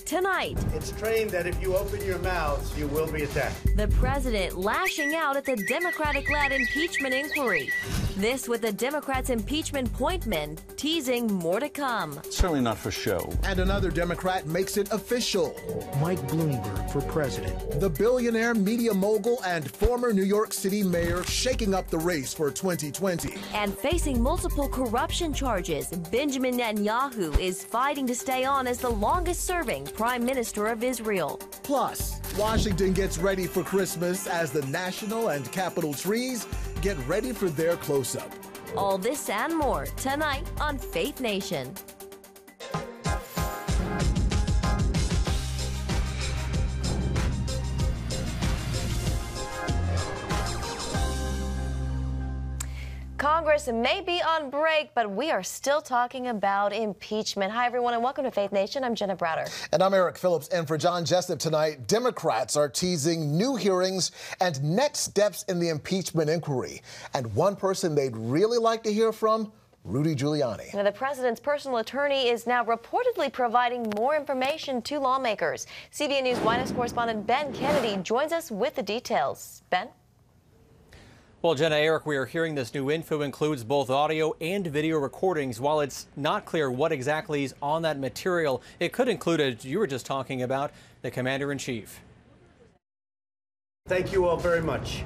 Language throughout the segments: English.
tonight. It's trained that if you open your mouths, you will be attacked. The president lashing out at the Democratic-led impeachment inquiry. This with the Democrats' impeachment POINTMAN teasing more to come. Certainly not for show. And another Democrat makes it official. Mike Bloomberg for president. The billionaire media mogul and former New York City mayor shaking up the race for 2020. And facing multiple corruption charges, Benjamin Netanyahu is fighting to stay on as the longest-serving Prime Minister of Israel. Plus, Washington gets ready for Christmas as the national and Capitol trees get ready for their close-up. All this and more tonight on Faith Nation. Congress may be on break, but we are still talking about impeachment. Hi, everyone, and welcome to Faith Nation. I'm Jenna Browder. And I'm Eric Phillips. And for John Jessup tonight, Democrats are teasing new hearings and next steps in the impeachment inquiry. And one person they'd really like to hear from, Rudy Giuliani. Now, the president's personal attorney is now reportedly providing more information to lawmakers. CBN News White House correspondent Ben Kennedy joins us with the details. Ben? Well, Jenna, Eric, we are hearing this new info includes both audio and video recordings. While it's not clear what exactly is on that material, it could include, as you were just talking about, the commander-in-chief. Thank you all very much.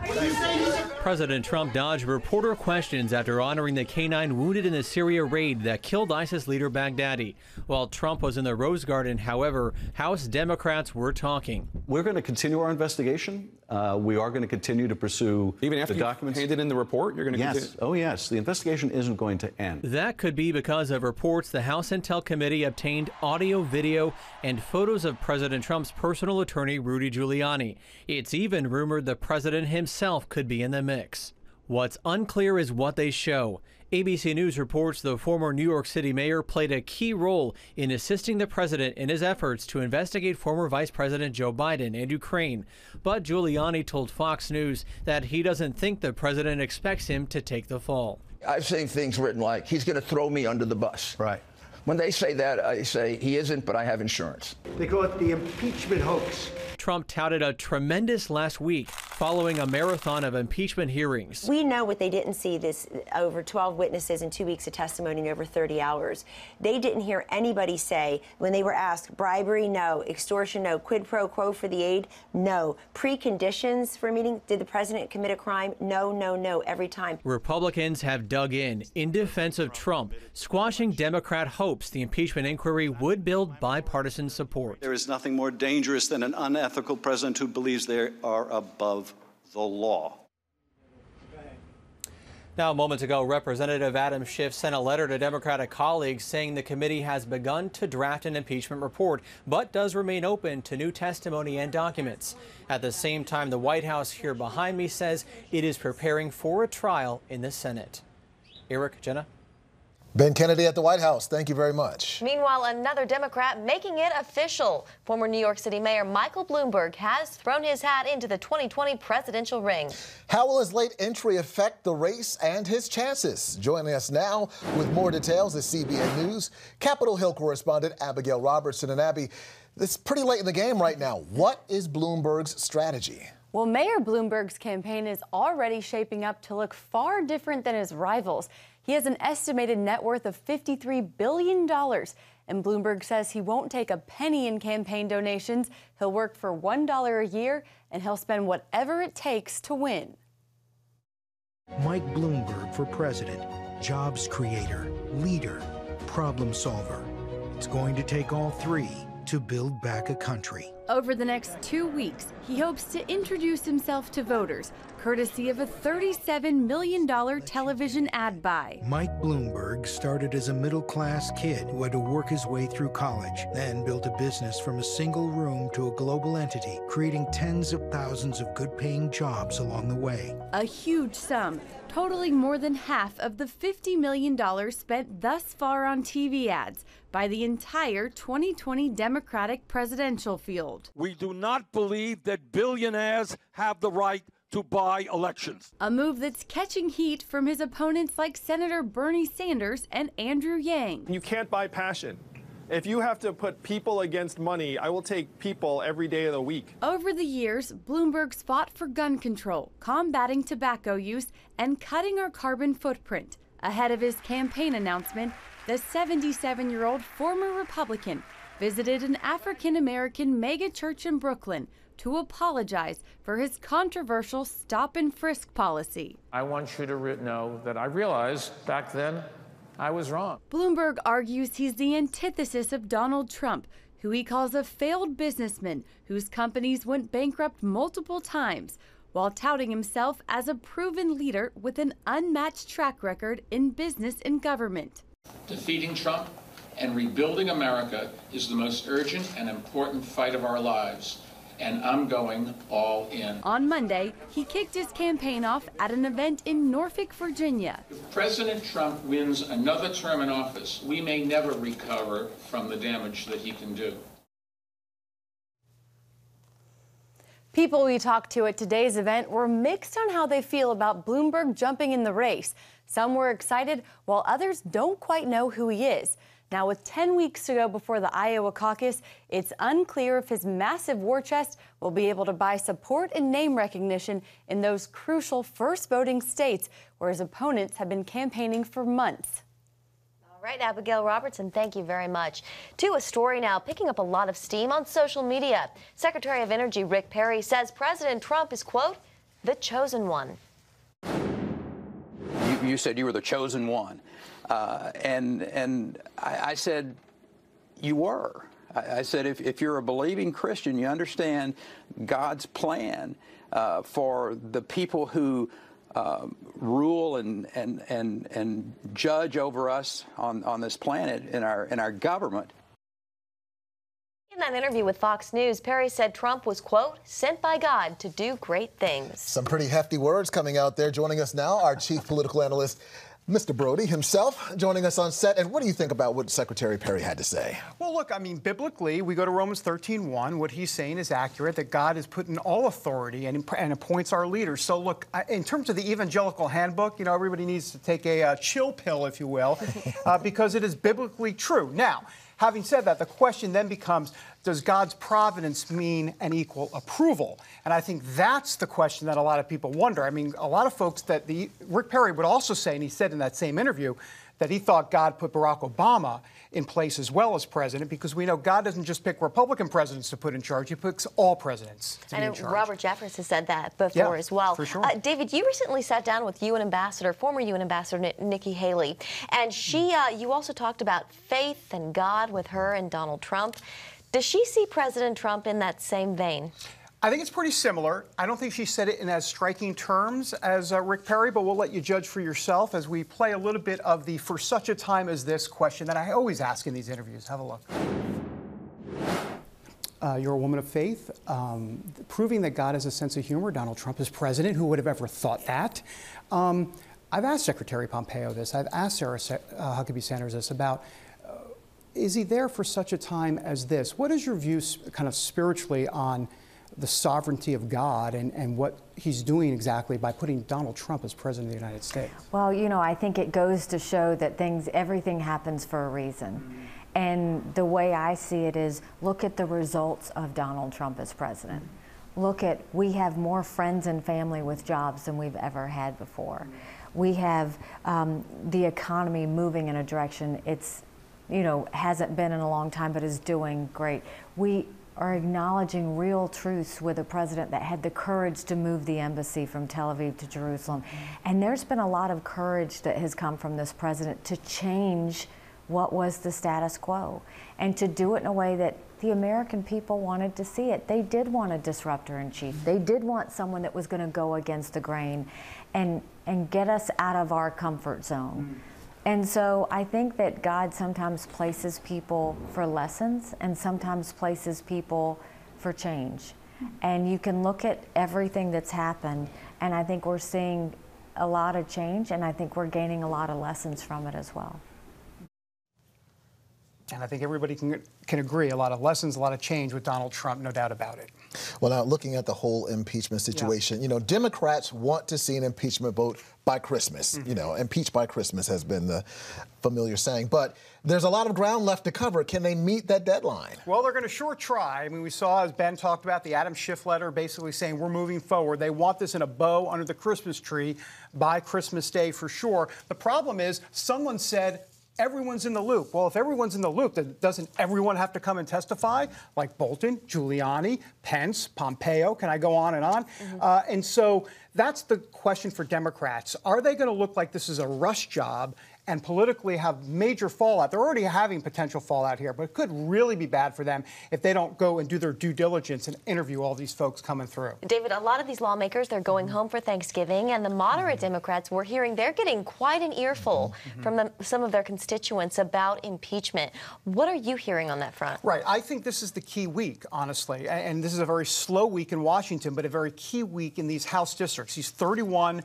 President Trump dodged reporter questions after honoring the K-9 wounded in the Syria raid that killed ISIS leader Baghdadi. While Trump was in the Rose Garden, however, House Democrats were talking. We're going to continue our investigation. We are going to continue to pursue even after the documents. Handed in the report, you're going to continue? Oh, yes. The investigation isn't going to end. That could be because of reports the House Intel Committee obtained audio, video, and photos of President Trump's personal attorney, Rudy Giuliani. It's even rumored the president himself could be in the mix. What's unclear is what they show. ABC News reports the former New York City mayor played a key role in assisting the president in his efforts to investigate former Vice President Joe Biden and Ukraine. But Giuliani told Fox News that he doesn't think the president expects him to take the fall. I've seen things written like, he's going to throw me under the bus. Right. When they say that, I say, he isn't, but I have insurance. They call it the impeachment hoax. Trump touted a tremendous last week following a marathon of impeachment hearings. We know what they didn't see, this over 12 witnesses in 2 weeks of testimony in over 30 hours. They didn't hear anybody say, when they were asked, bribery, no, extortion, no, quid pro quo for the aid, no, preconditions for a meeting, did the president commit a crime? No, no, no, every time. Republicans have dug in defense of Trump, squashing Democrat hopes the impeachment inquiry would build bipartisan support. There is nothing more dangerous than an unethical president who believes they are above the law. Now, moments ago, Representative Adam Schiff sent a letter to Democratic colleagues saying the committee has begun to draft an impeachment report, but does remain open to new testimony and documents. At the same time, the White House here behind me says it is preparing for a trial in the Senate. Eric, Jenna? Ben Kennedy at the White House. Thank you very much. Meanwhile, another Democrat making it official. Former New York City Mayor Michael Bloomberg has thrown his hat into the 2020 presidential ring. How will his late entry affect the race and his chances? Joining us now with more details is CBN News Capitol Hill correspondent Abigail Robertson. And Abby, it's pretty late in the game right now. What is Bloomberg's strategy? Well, Mayor Bloomberg's campaign is already shaping up to look far different than his rivals. He has an estimated net worth of $53 billion, and Bloomberg says he won't take a penny in campaign donations. He'll work for $1 a year, and he'll spend whatever it takes to win. Mike Bloomberg for president, jobs creator, leader, problem solver. It's going to take all three to build back a country. Over the next 2 weeks, he hopes to introduce himself to voters, courtesy of a $37 million television ad buy. Mike Bloomberg started as a middle-class kid who had to work his way through college, then built a business from a single room to a global entity, creating tens of thousands of good-paying jobs along the way. A huge sum, totaling more than half of the $50 million spent thus far on TV ads by the entire 2020 Democratic presidential field. We do not believe that billionaires have the right to buy elections. A move that's catching heat from his opponents like Senator Bernie Sanders and Andrew Yang. You can't buy passion. If you have to put people against money, I will take people every day of the week. Over the years, Bloomberg's fought for gun control, combating tobacco use, and cutting our carbon footprint. Ahead of his campaign announcement, the 77-year-old former Republican visited an African-American megachurch in Brooklyn to apologize for his controversial stop-and-frisk policy. I want you to know that I realized back then I was wrong. Bloomberg argues he's the antithesis of Donald Trump, who he calls a failed businessman whose companies went bankrupt multiple times, while touting himself as a proven leader with an unmatched track record in business and government. Defeating Trump and rebuilding America is the most urgent and important fight of our lives, and I'm going all in. On Monday, he kicked his campaign off at an event in Norfolk, Virginia. If President Trump wins another term in office, we may never recover from the damage that he can do. People we talked to at today's event were mixed on how they feel about Bloomberg jumping in the race. Some were excited, while others don't quite know who he is. Now, with 10 weeks to go before the Iowa caucus, it's unclear if his massive war chest will be able to buy support and name recognition in those crucial first voting states where his opponents have been campaigning for months. All right, Abigail Robertson, thank you very much. To a story now picking up a lot of steam on social media. Secretary of Energy Rick Perry says President Trump is, quote, the chosen one. You said you were the chosen one. And I said, you were. I said, if you're a believing Christian, you understand God's plan for the people who rule and judge over us on this planet in our government. In that interview with Fox News, Perry said Trump was, quote, sent by God to do great things. Some pretty hefty words coming out there. Joining us now, our chief political analyst, Mr. Brody himself, joining us on set. And what do you think about what Secretary Perry had to say? Well, look, I mean, biblically, we go to Romans 13:1. What he's saying is accurate, that God has put in all authority and appoints our leaders. So, look, in terms of the evangelical handbook, you know, everybody needs to take a chill pill, if you will, because it is biblically true. Now, having said that, the question then becomes, does God's providence mean an equal approval? And I think that's the question that a lot of people wonder. I mean, a lot of folks Rick Perry would also say, and he said in that same interview, that he thought God put Barack Obama in place as well as president, because we know God doesn't just pick Republican presidents to put in charge, he picks all presidents to be in charge. Robert Jeffress has said that before as well. For sure. David, you recently sat down with former UN Ambassador Nikki Hailey, and you also talked about faith and God with her and Donald Trump. Does she see President Trump in that same vein? I think it's pretty similar. I don't think she said it in as striking terms as Rick Perry, but we'll let you judge for yourself as we play a little bit of the "for such a time as this" question that I always ask in these interviews. Have a look. You're a woman of faith, proving that God has a sense of humor. Donald Trump is president. Who would have ever thought that? I've asked Secretary Pompeo this. I've asked Sarah Huckabee Sanders this about, is he there for such a time as this? What is your view kind of spiritually on the sovereignty of God and what he's doing exactly by putting Donald Trump as president of the United States? Well, you know, I think it goes to show that everything happens for a reason. Mm-hmm. And the way I see it is, look at the results of Donald Trump as president. Mm-hmm. We have more friends and family with jobs than we've ever had before. Mm-hmm. We have the economy moving in a direction hasn't been in a long time, but is doing great. We are acknowledging real truths with a president that had the courage to move the embassy from Tel Aviv to Jerusalem. And there's been a lot of courage that has come from this president to change what was the status quo and to do it in a way that the American people wanted to see it. They did want a disruptor-in-chief. They did want someone that was going to go against the grain and get us out of our comfort zone. And so I think that God sometimes places people for lessons and sometimes places people for change. And you can look at everything that's happened, and I think we're seeing a lot of change, and I think we're gaining a lot of lessons from it as well. And I think everybody can agree, a lot of lessons, a lot of change with Donald Trump, no doubt about it. Well, now, looking at the whole impeachment situation, you know, Democrats want to see an impeachment vote by Christmas. You know, impeach by Christmas has been the familiar saying. But there's a lot of ground left to cover. Can they meet that deadline? Well, they're going to sure try. I mean, we saw, as Ben talked about, the Adam Schiff letter basically saying we're moving forward. They want this in a bow under the Christmas tree by Christmas Day for sure. The problem is someone said everyone's in the loop. Well, if everyone's in the loop, then doesn't everyone have to come and testify? Like Bolton, Giuliani, Pence, Pompeo, can I go on and on? And so that's the question for Democrats. Are they going to look like this is a rush job and politically have major fallout? They're already having potential fallout here, but it could really be bad for them if they don't go and do their due diligence and interview all these folks coming through. David, a lot of these lawmakers, they're going home for Thanksgiving, and the moderate Democrats, we're hearing they're getting quite an earful from some of their constituents about impeachment. What are you hearing on that front? Right. I think this is the key week, honestly. And this is a very slow week in Washington, but a very key week in these House districts, these 31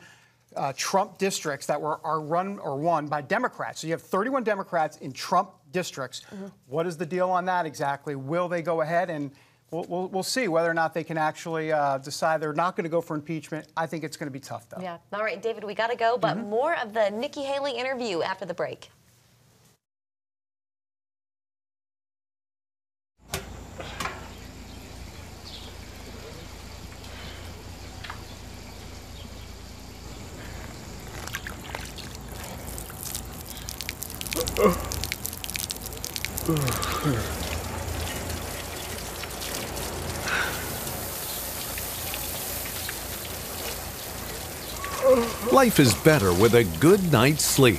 Trump districts that are run or won by Democrats. So you have 31 Democrats in Trump districts. What is the deal on that exactly? Will they go ahead? And we'll see whether or not they can actually decide they're not going to go for impeachment. I think it's going to be tough, though. Yeah. All right, David, we got to go, but more of the Nikki Haley interview after the break. Life is better with a good night's sleep.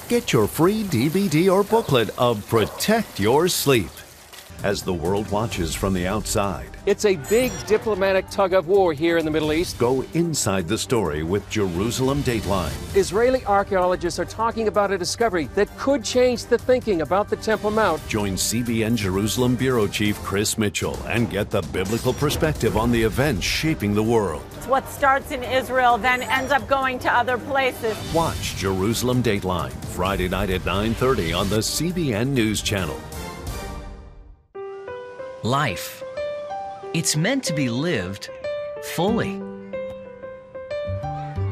Get your free DVD or booklet of Protect Your Sleep as the world watches from the outside. It's a big diplomatic tug of war here in the Middle East. Go inside the story with Jerusalem Dateline. Israeli archaeologists are talking about a discovery that could change the thinking about the Temple Mount. Join CBN Jerusalem Bureau Chief Chris Mitchell and get the biblical perspective on the events shaping the world. It's what starts in Israel, then ends up going to other places. Watch Jerusalem Dateline, Friday night at 9:30 on the CBN News Channel. Life. It's meant to be lived fully.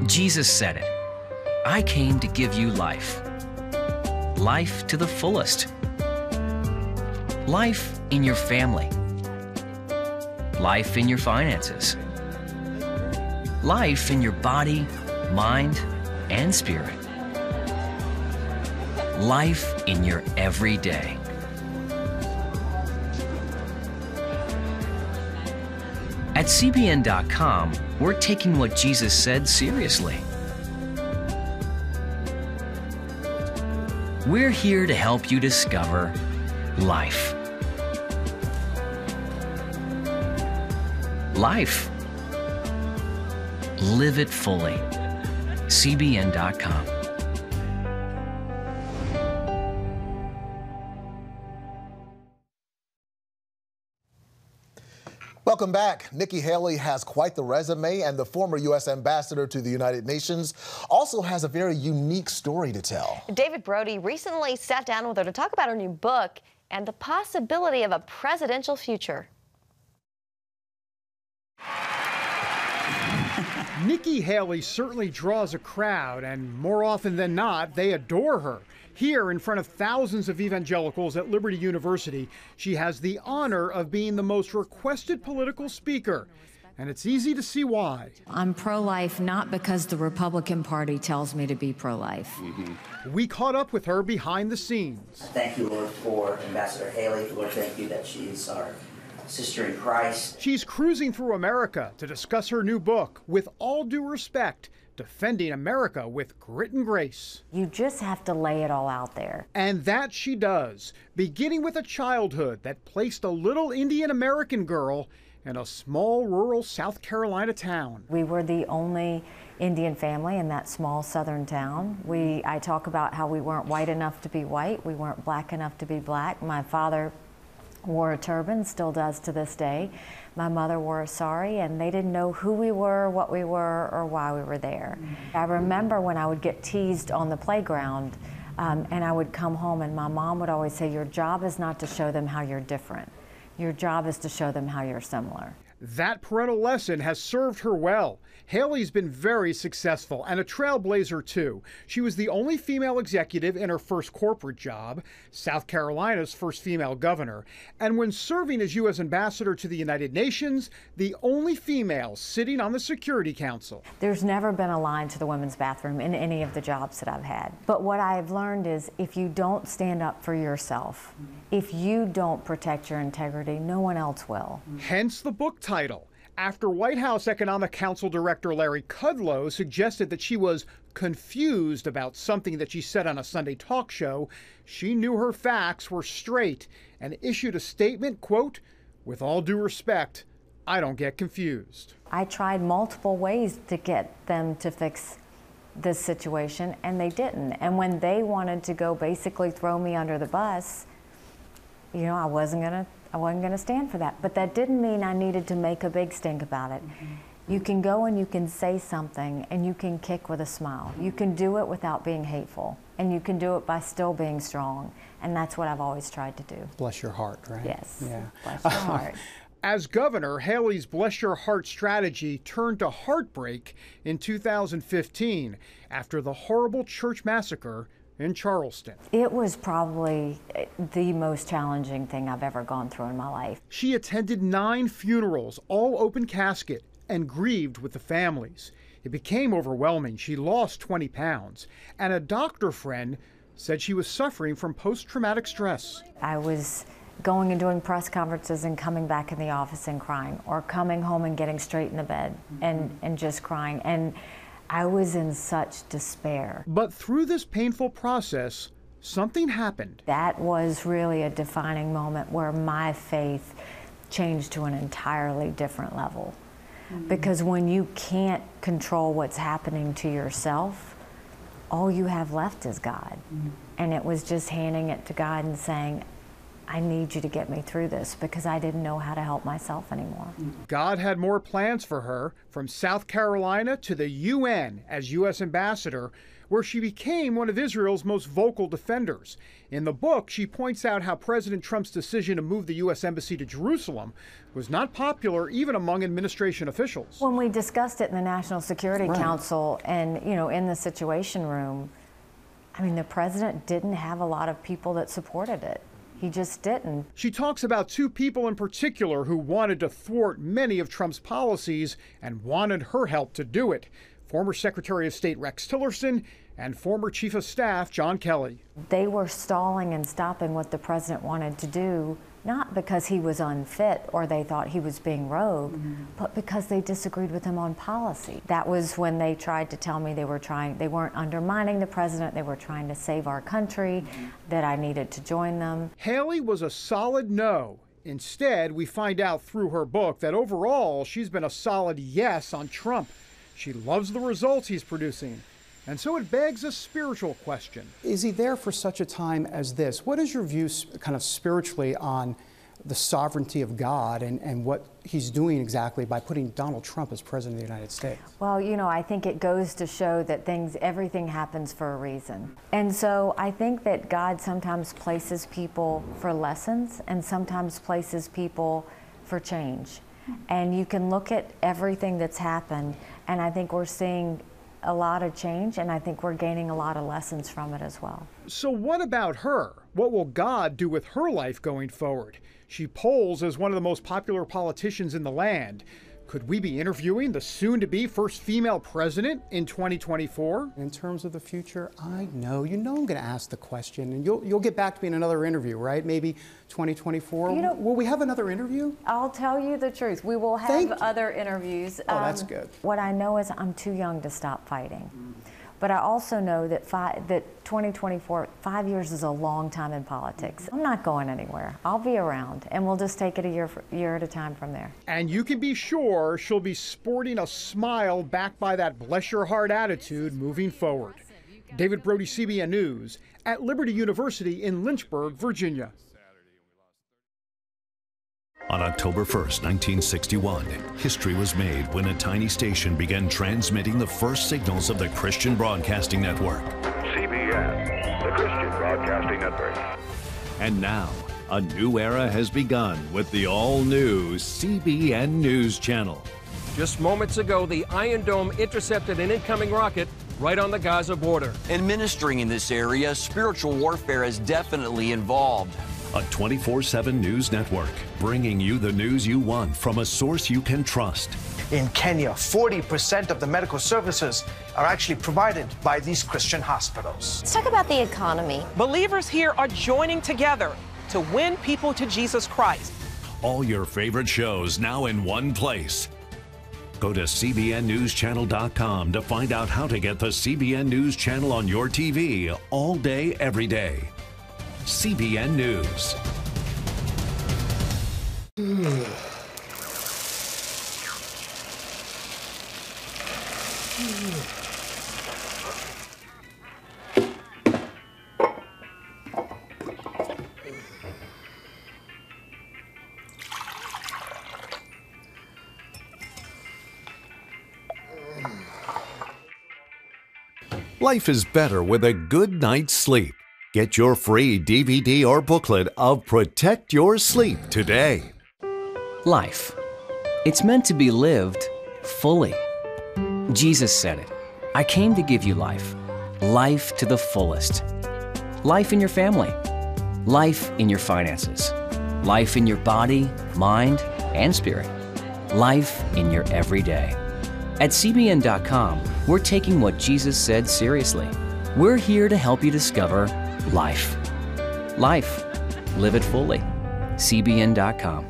Jesus said it. I came to give you life. Life to the fullest. Life in your family. Life in your finances. Life in your body, mind, and spirit. Life in your everyday. At CBN.com, we're taking what Jesus said seriously. We're here to help you discover life. Life. Live it fully. CBN.com. Welcome back. Nikki Haley has quite the resume, and the former U.S. ambassador to the United Nations also has a very unique story to tell. David Brody recently sat down with her to talk about her new book and the possibility of a presidential future. Nikki Haley certainly draws a crowd, and more often than not, they adore her. Here, in front of thousands of evangelicals at Liberty University, she has the honor of being the most requested political speaker. And it's easy to see why. I'm pro-life not because the Republican Party tells me to be pro-life. We caught up with her behind the scenes. Thank you, Lord, for Ambassador Haley. Lord, thank you that she's our sister in Christ. She's cruising through America to discuss her new book, With All Due Respect, Defending America with Grit and Grace. You just have to lay it all out there. And that she does, beginning with a childhood that placed a little Indian American girl in a small rural South Carolina town. We were the only Indian family in that small southern town. I talk about how we weren't white enough to be white, we weren't black enough to be black. My father wore a turban, still does to this day. My mother wore a sari, and they didn't know who we were, what we were, or why we were there. I remember when I would get teased on the playground And I would come home and my mom would always say, your job is not to show them how you're different. Your job is to show them how you're similar. That parental lesson has served her well. Hailey's been very successful and a trailblazer too. She was the only female executive in her first corporate job, South Carolina's first female governor, and when serving as U.S. ambassador to the United Nations, the only female sitting on the Security Council. There's never been a line to the women's bathroom in any of the jobs that I've had. But what I have learned is if you don't stand up for yourself, if you don't protect your integrity, no one else will. Hence the book title. After White House Economic Council Director Larry Kudlow suggested that she was confused about something that she said on a Sunday talk show, she knew her facts were straight and issued a statement, quote, "With all due respect, I don't get confused." I tried multiple ways to get them to fix this situation, and they didn't. And when they wanted to go basically throw me under the bus, you know, I wasn't gonna stand for that. But that didn't mean I needed to make a big stink about it. You can go and you can say something and you can kick with a smile. You can do it without being hateful, and you can do it by still being strong. And that's what I've always tried to do. Bless your heart, right? Yes. Yeah. Bless your heart. As governor, Hailey's Bless Your Heart strategy turned to heartbreak in 2015 after the horrible church massacre in Charleston. It was probably the most challenging thing I've ever gone through in my life. She attended 9 funerals, all open casket, and grieved with the families. It became overwhelming. She lost 20 pounds, and a doctor friend said she was suffering from post-traumatic stress. I was going and doing press conferences and coming back in the office and crying, or coming home and getting straight in the bed and just crying. And I was in such despair. But through this painful process, something happened. That was really a defining moment where my faith changed to an entirely different level. Because when you can't control what's happening to yourself, all you have left is God. And it was just handing it to God and saying, I need you to get me through this, because I didn't know how to help myself anymore. God had more plans for her, from South Carolina to the UN as U.S. ambassador, where she became one of Israel's most vocal defenders. In the book, she points out how President Trump's decision to move the U.S. embassy to Jerusalem was not popular even among administration officials. When we discussed it in the National Security Council and, you know, in the Situation Room, I mean, the president didn't have a lot of people that supported it. He just didn't. She talks about 2 people in particular who wanted to thwart many of Trump's policies and wanted her help to do it. Former Secretary of State Rex Tillerson and former Chief of Staff John Kelly. They were stalling and stopping what the president wanted to do, not because he was unfit or they thought he was being rogue, but because they disagreed with him on policy. That was when they tried to tell me they weren't undermining the president, they were trying to save our country, that I needed to join them. Hailey was a solid no. Instead, we find out through her book that overall she's been a solid yes on Trump. She loves the results he's producing. And so it begs a spiritual question. Is he there for such a time as this? What is your view kind of spiritually on the sovereignty of God and what he's doing exactly by putting Donald Trump as president of the United States? Well, you know, I think it goes to show that everything happens for a reason. And so I think that God sometimes places people for lessons and sometimes places people for change. And you can look at everything that's happened, and I think we're seeing a lot of change, and I think we're gaining a lot of lessons from it as well. So what about her? What will God do with her life going forward? She polls as one of the most popular politicians in the land. Could we be interviewing the soon-to-be first female president in 2024? In terms of the future, I know. You know I'm going to ask the question, and you'll get back to me in another interview, right? Maybe 2024. You know, will we have another interview? I'll tell you the truth. We will have other interviews. Oh, that's good. What I know is I'm too young to stop fighting. But I also know that 2024, 5 years is a long time in politics. I'm not going anywhere. I'll be around, and we'll just take it a year at a time from there. And you can be sure she'll be sporting a smile backed by that bless your heart attitude moving forward. David Brody, CBN News, at Liberty University in Lynchburg, Virginia. On October 1st, 1961, history was made when a tiny station began transmitting the first signals of the Christian Broadcasting Network. CBN. a Christian Broadcasting Network. And now, a new era has begun with the all-new CBN News Channel. Just moments ago, the Iron Dome intercepted an incoming rocket right on the Gaza border. Administering in this area, spiritual warfare is definitely involved. A 24/7 news network, bringing you the news you want from a source you can trust. In Kenya, 40% of the medical services are actually provided by these Christian hospitals. Let's talk about the economy. Believers here are joining together to win people to Jesus Christ. All your favorite shows now in one place. Go to cbnnewschannel.com to find out how to get the CBN News Channel on your TV all day, every day. CBN News. Life is better with a good night's sleep. Get your free DVD or booklet of Protect Your Sleep today. Life. It's meant to be lived fully. Jesus said it. I came to give you life. Life to the fullest. Life in your family. Life in your finances. Life in your body, mind, and spirit. Life in your everyday. At CBN.com, we're taking what Jesus said seriously. We're here to help you discover life. Life. Live it fully. CBN.com.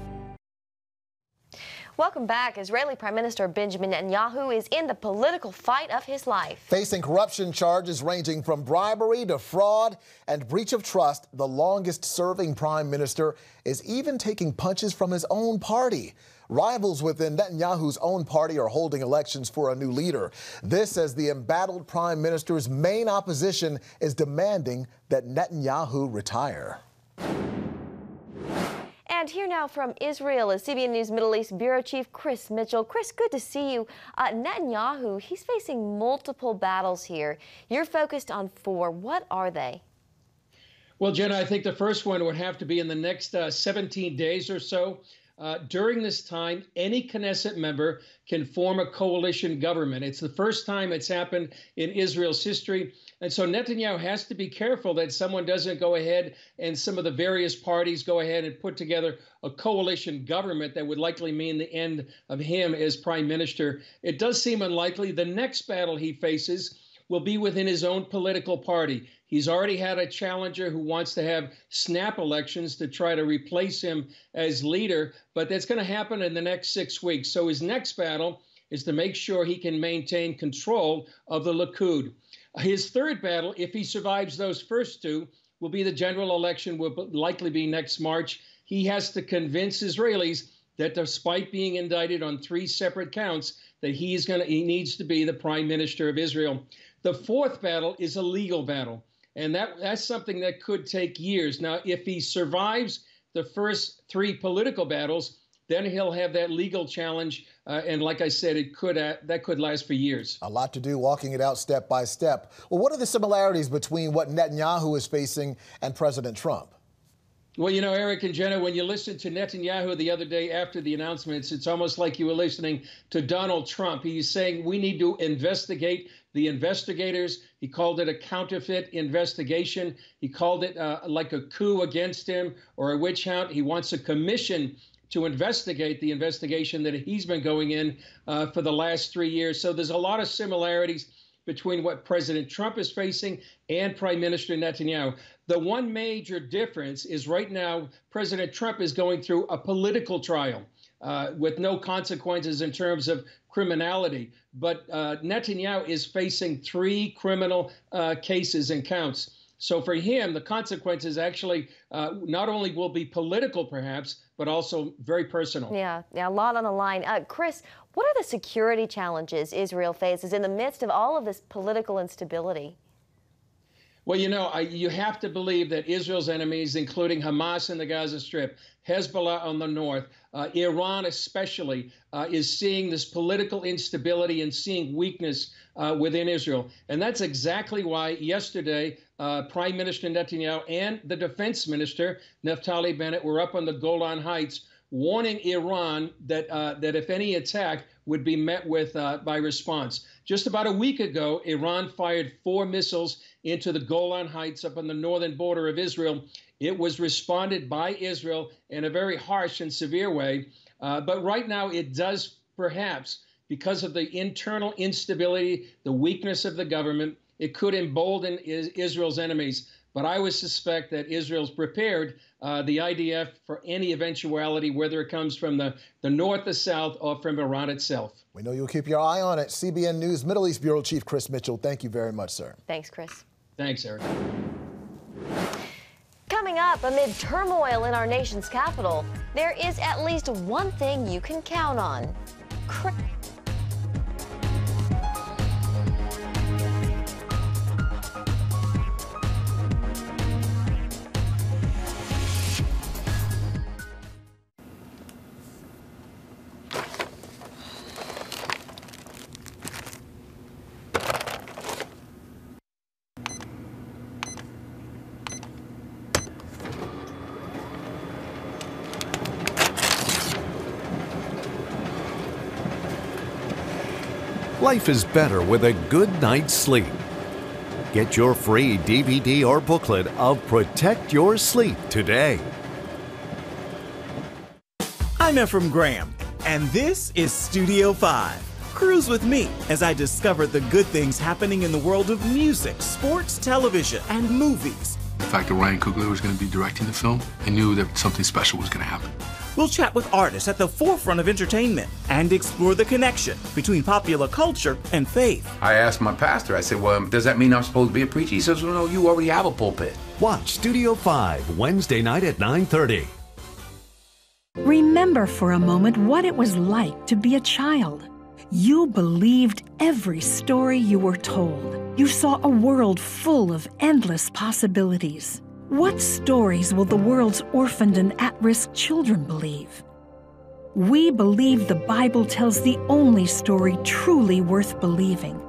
Welcome back. Israeli Prime Minister Benjamin Netanyahu is in the political fight of his life. Facing corruption charges ranging from bribery to fraud and breach of trust, the longest-serving prime minister is even taking punches from his own party. Rivals within Netanyahu's own party are holding elections for a new leader. This as the embattled prime minister's main opposition is demanding that Netanyahu retire. And here now from Israel is CBN News Middle East Bureau Chief Chris Mitchell. Chris, good to see you. Netanyahu, he's facing multiple battles here. You're focused on 4. What are they? Well, Jenna, I think the first one would have to be in the next 17 days or so. During this time, any Knesset member can form a coalition government. It's the first time it's happened in Israel's history. And so Netanyahu has to be careful that someone doesn't go ahead and some of the various parties go ahead and put together a coalition government that would likely mean the end of him as prime minister. It does seem unlikely. The next battle he faces will be within his own political party. He's already had a challenger who wants to have snap elections to try to replace him as leader, but that's going to happen in the next 6 weeks. So his next battle is to make sure he can maintain control of the Likud. His third battle, if he survives those first 2, will be the general election, will likely be next March. He has to convince Israelis that despite being indicted on 3 separate counts, that he needs to be the prime minister of Israel. The fourth battle is a legal battle, and that's something that could take years. Now, if he survives the first 3 political battles, then he'll have that legal challenge, and like I said, that could last for years. A lot to do, walking it out step by step. Well, what are the similarities between what Netanyahu is facing and President Trump? Well, you know, Eric and Jenna, when you listen to Netanyahu the other day after the announcements, it's almost like you were listening to Donald Trump. He's saying we need to investigate the investigators. He called it a counterfeit investigation. He called it like a coup against him or a witch hunt. He wants a commission to investigate the investigation that he's been going in for the last 3 years. So there's a lot of similarities between what President Trump is facing and Prime Minister Netanyahu. The one major difference is right now, President Trump is going through a political trial with no consequences in terms of criminality. But Netanyahu is facing 3 criminal cases and counts. So for him, the consequences actually not only will be political, perhaps, but also very personal. Yeah, a lot on the line. Chris, what are the security challenges Israel faces in the midst of all of this political instability? Well, you know, you have to believe that Israel's enemies, including Hamas in the Gaza Strip, Hezbollah on the north, Iran especially, is seeing this political instability and seeing weakness within Israel. And that's exactly why yesterday, Prime Minister Netanyahu and the Defense Minister, Naftali Bennett, were up on the Golan Heights warning Iran that that if any attack would be met with by response. Just about a week ago, Iran fired 4 missiles into the Golan Heights up on the northern border of Israel. It was responded by Israel in a very harsh and severe way. But right now, it does perhaps, because of the internal instability, the weakness of the government, it could embolden Israel's enemies. But I would suspect that Israel's prepared the IDF for any eventuality, whether it comes from the north, the south, or from Iran itself. We know you'll keep your eye on it. CBN News Middle East Bureau Chief Chris Mitchell, thank you very much, sir. Thanks, Chris. Thanks, Eric. Coming up, amid turmoil in our nation's capital, there is at least one thing you can count on. Life is better with a good night's sleep. Get your free DVD or booklet of Protect Your Sleep today. I'm Ephraim Graham, and this is Studio 5. Cruise with me as I discover the good things happening in the world of music, sports, television, and movies. The fact that Ryan Coogler was going to be directing the film, I knew that something special was going to happen. We'll chat with artists at the forefront of entertainment and explore the connection between popular culture and faith. I asked my pastor, I said, well, does that mean I'm supposed to be a preacher? He says, well, no, you already have a pulpit. Watch Studio 5 Wednesday night at 9:30. Remember for a moment what it was like to be a child. You believed every story you were told. You saw a world full of endless possibilities. What stories will the world's orphaned and at-risk children believe? We believe the Bible tells the only story truly worth believing.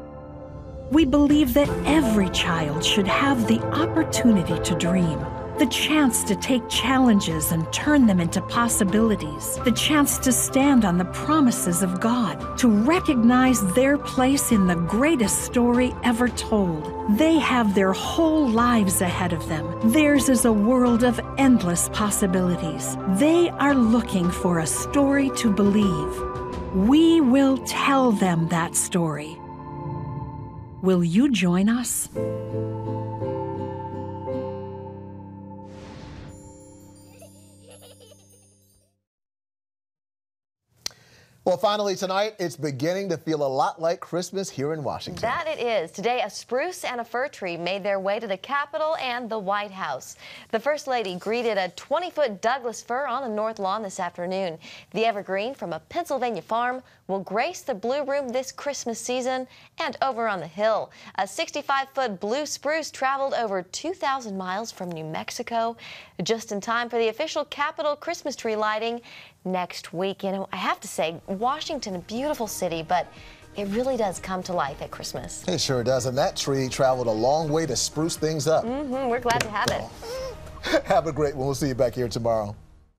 We believe that every child should have the opportunity to dream, the chance to take challenges and turn them into possibilities, the chance to stand on the promises of God, to recognize their place in the greatest story ever told. They have their whole lives ahead of them. Theirs is a world of endless possibilities. They are looking for a story to believe. We will tell them that story. Will you join us? Well, finally tonight, it's beginning to feel a lot like Christmas here in Washington. That it is. Today, a spruce and a fir tree made their way to the Capitol and the White House. The First Lady greeted a 20-foot Douglas fir on the North Lawn this afternoon. The evergreen from a Pennsylvania farm will grace the Blue Room this Christmas season. And over on the Hill, a 65-foot blue spruce traveled over 2,000 miles from New Mexico just in time for the official Capitol Christmas tree lighting next week. You know, I have to say, Washington, a beautiful city, but it really does come to life at Christmas. It sure does, and that tree traveled a long way to spruce things up. We're glad to have it. Have a great one. We'll see you back here tomorrow.